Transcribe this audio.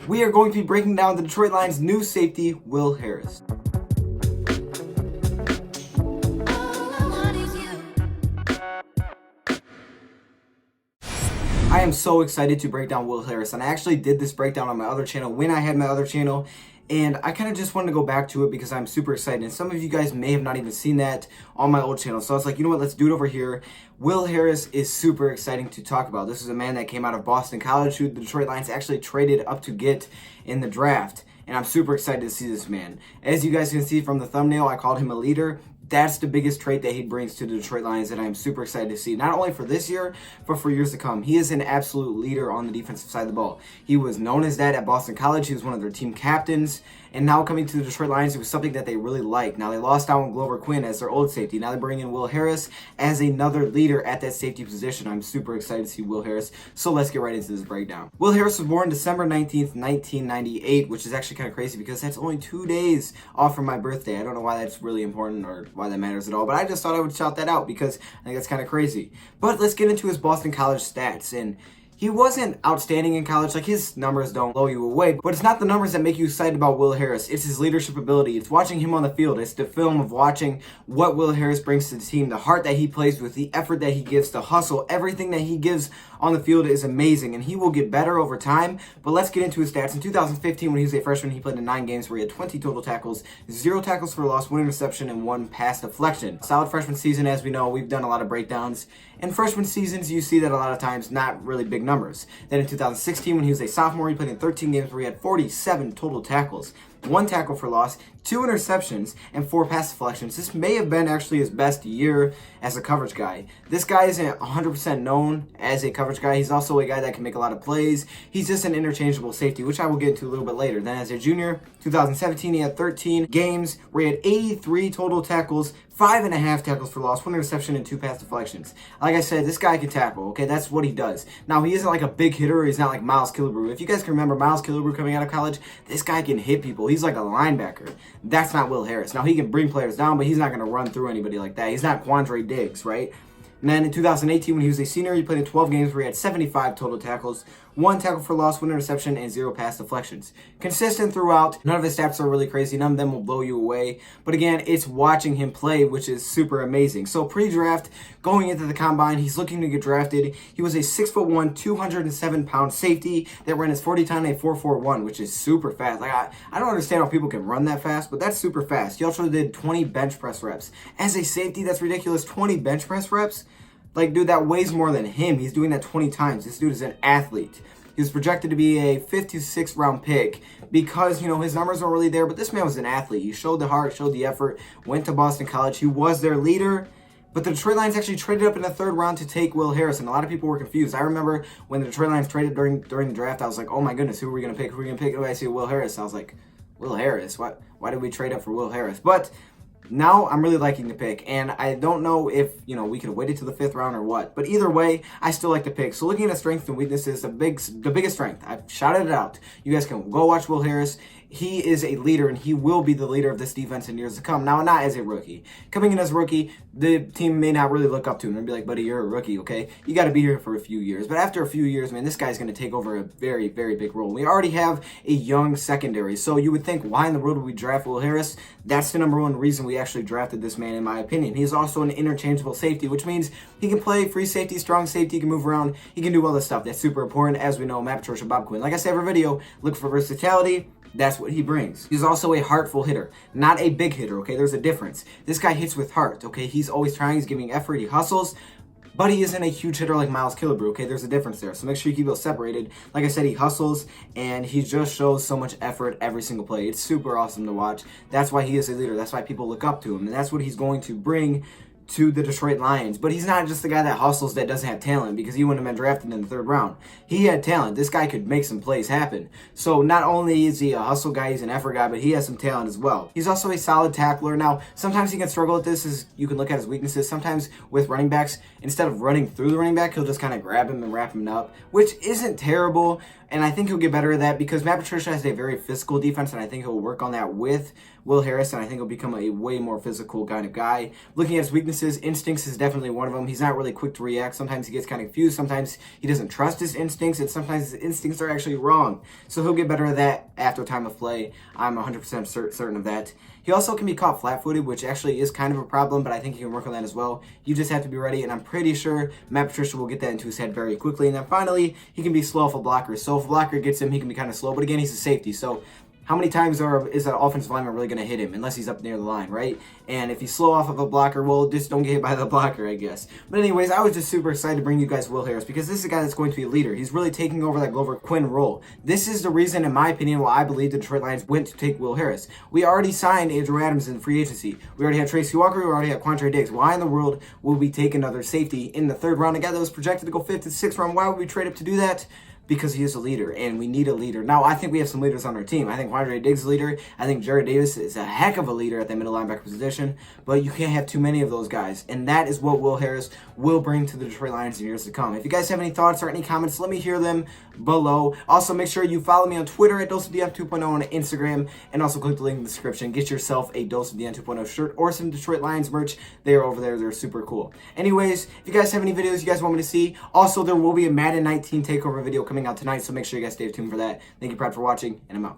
we are going to be breaking down the Detroit Lions' new safety, Will Harris. I am so excited to break down Will Harris, and I actually did this breakdown on my other channel when I had my other channel, and I kind of just wanted to go back to it because I'm super excited, and some of you guys may have not even seen that on my old channel, so I was like, you know what, let's do it over here. Will Harris is super exciting to talk about. This is a man that came out of Boston College who the Detroit Lions actually traded up to get in the draft, and I'm super excited to see this man. As you guys can see from the thumbnail, I called him a leader. That's the biggest trait that he brings to the Detroit Lions that I'm super excited to see, not only for this year, but for years to come. He is an absolute leader on the defensive side of the ball. He was known as that at Boston College. He was one of their team captains, and now coming to the Detroit Lions, it was something that they really liked. Now, they lost out on Glover Quinn as their old safety. Now they bring in Will Harris as another leader at that safety position. I'm super excited to see Will Harris, so let's get right into this breakdown. Will Harris was born December 19th, 1998, which is actually kind of crazy because that's only 2 days off from my birthday. I don't know why that's really important or why that matters at all, but I just thought I would shout that out because I think that's kind of crazy. But let's get into his Boston College stats, and he wasn't outstanding in college. Like, his numbers don't blow you away, but it's not the numbers that make you excited about Will Harris. It's his leadership ability. It's watching him on the field. It's the film of watching what Will Harris brings to the team, the heart that he plays with, the effort that he gives, the hustle, everything that he gives on the field is amazing, and he will get better over time. But let's get into his stats. In 2015, when he was a freshman, he played in 9 games where he had 20 total tackles, 0 tackles for loss, 1 interception, and 1 pass deflection. Solid freshman season. As we know, we've done a lot of breakdowns. In freshman seasons, you see that a lot of times, not really big numbers. Then in 2016, when he was a sophomore, he played in 13 games where he had 47 total tackles, 1 tackle for loss, 2 interceptions, and 4 pass deflections. This may have been actually his best year as a coverage guy. This guy isn't 100% known as a coverage guy. He's also a guy that can make a lot of plays. He's just an interchangeable safety, which I will get into a little bit later. Then as a junior, 2017, he had 13 games where he had 83 total tackles, 5.5 tackles for loss, 1 interception, and 2 pass deflections. Like I said, this guy can tackle, okay? That's what he does. Now, he isn't like a big hitter. He's not like Miles Killebrew. If you guys can remember Miles Killebrew coming out of college, this guy can hit people. He's like a linebacker. That's not Will Harris. Now, he can bring players down, but he's not going to run through anybody like that. He's not Quandre Diggs, right? And then in 2018, when he was a senior, he played in 12 games where he had 75 total tackles, 1 tackle for loss, 1 interception, and 0 pass deflections. Consistent throughout. None of his stats are really crazy. None of them will blow you away. But again, it's watching him play, which is super amazing. So pre-draft, going into the combine, he's looking to get drafted. He was a 6'1", 207-pound safety that ran his 40 time a 4.41, which is super fast. Like, I don't understand how people can run that fast, but that's super fast. He also did 20 bench press reps. As a safety, that's ridiculous. 20 bench press reps? Like, dude, that weighs more than him. He's doing that 20 times. This dude is an athlete. He was projected to be a 5th to 6th round pick because, you know, his numbers weren't really there, but this man was an athlete. He showed the heart, showed the effort, went to Boston College. He was their leader, but the Detroit Lions actually traded up in the 3rd round to take Will Harris, and a lot of people were confused. I remember when the Detroit Lions traded during the draft, I was like, oh my goodness, who are we going to pick? Who are we going to pick? Oh, I see Will Harris. I was like, Will Harris? Why did we trade up for Will Harris? But now I'm really liking the pick, and I don't know if, you know, we could have waited to the 5th round or what, but either way, I still like the pick. So looking at strengths and weaknesses, the biggest strength, I've shouted it out. You guys can go watch Will Harris. He is a leader, and he will be the leader of this defense in years to come. Now, not as a rookie. Coming in as a rookie, the team may not really look up to him and be like, buddy, you're a rookie, okay? You got to be here for a few years. But after a few years, man, this guy's going to take over a very, very big role. We already have a young secondary, so you would think, why in the world would we draft Will Harris? That's the #1 reason we actually drafted this man, in my opinion. He's also an interchangeable safety, which means he can play free safety, strong safety, he can move around, he can do all this stuff. That's super important, as we know, Matt Patricia, Bob Quinn. Like I said every video, look for versatility. That's what he brings. He's also a heartful hitter, not a big hitter, okay? There's a difference. This guy hits with heart, okay? He's always trying, he's giving effort, he hustles, but he isn't a huge hitter like Miles Killebrew, okay? There's a difference there. So make sure you keep those separated. Like I said, he hustles, and he just shows so much effort every single play. It's super awesome to watch. That's why he is a leader. That's why people look up to him, and that's what he's going to bring to the Detroit Lions. But he's not just the guy that hustles that doesn't have talent, because he wouldn't have been drafted in the 3rd round. He had talent. This guy could make some plays happen. So not only is he a hustle guy, he's an effort guy, but he has some talent as well. He's also a solid tackler. Now, sometimes he can struggle with this, as you can look at his weaknesses. Sometimes with running backs, instead of running through the running back, he'll just kind of grab him and wrap him up, which isn't terrible. and I think he'll get better at that because Matt Patricia has a very physical defense, and I think he'll work on that with Will Harris, and I think he'll become a way more physical kind of guy. Looking at his weaknesses, instincts is definitely one of them. He's not really quick to react. Sometimes he gets kind of confused. Sometimes he doesn't trust his instincts, and sometimes his instincts are actually wrong. So he'll get better at that after time of play. I'm 100% certain of that. He also can be caught flat-footed, which actually is kind of a problem, but I think he can work on that as well. You just have to be ready, and I'm pretty sure Matt Patricia will get that into his head very quickly. And then finally, he can be slow off a blocker. So if a blocker gets him, he can be kind of slow, but again, he's a safety. So how many times is that offensive lineman really going to hit him unless he's up near the line, right? And if he's slow off of a blocker, well, just don't get hit by the blocker, I guess. But anyways, I was just super excited to bring you guys Will Harris because this is a guy that's going to be a leader. He's really taking over that Glover Quinn role. This is the reason, in my opinion, why I believe the Detroit Lions went to take Will Harris. We already signed Andrew Adams in free agency. We already had Tracy Walker. We already had Quandre Diggs. Why in the world would we take another safety in the third round? A guy that was projected to go fifth and sixth round. Why would we trade up to do that? Because he is a leader, and we need a leader. Now, I think we have some leaders on our team. I think Quandre Diggs is a leader. I think Jared Davis is a heck of a leader at the middle linebacker position, but you can't have too many of those guys, and that is what Will Harris will bring to the Detroit Lions in years to come. If you guys have any thoughts or any comments, let me hear them below. Also, make sure you follow me on Twitter at DoseOfDion 2.0 on Instagram, and also click the link in the description. Get yourself a DoseOfDion 2.0 shirt or some Detroit Lions merch. They are over there. They're super cool. Anyways, if you guys have any videos you guys want me to see, also there will be a Madden 19 takeover video coming out tonight, so make sure you guys stay tuned for that. Thank you, Pride, for watching, and I'm out.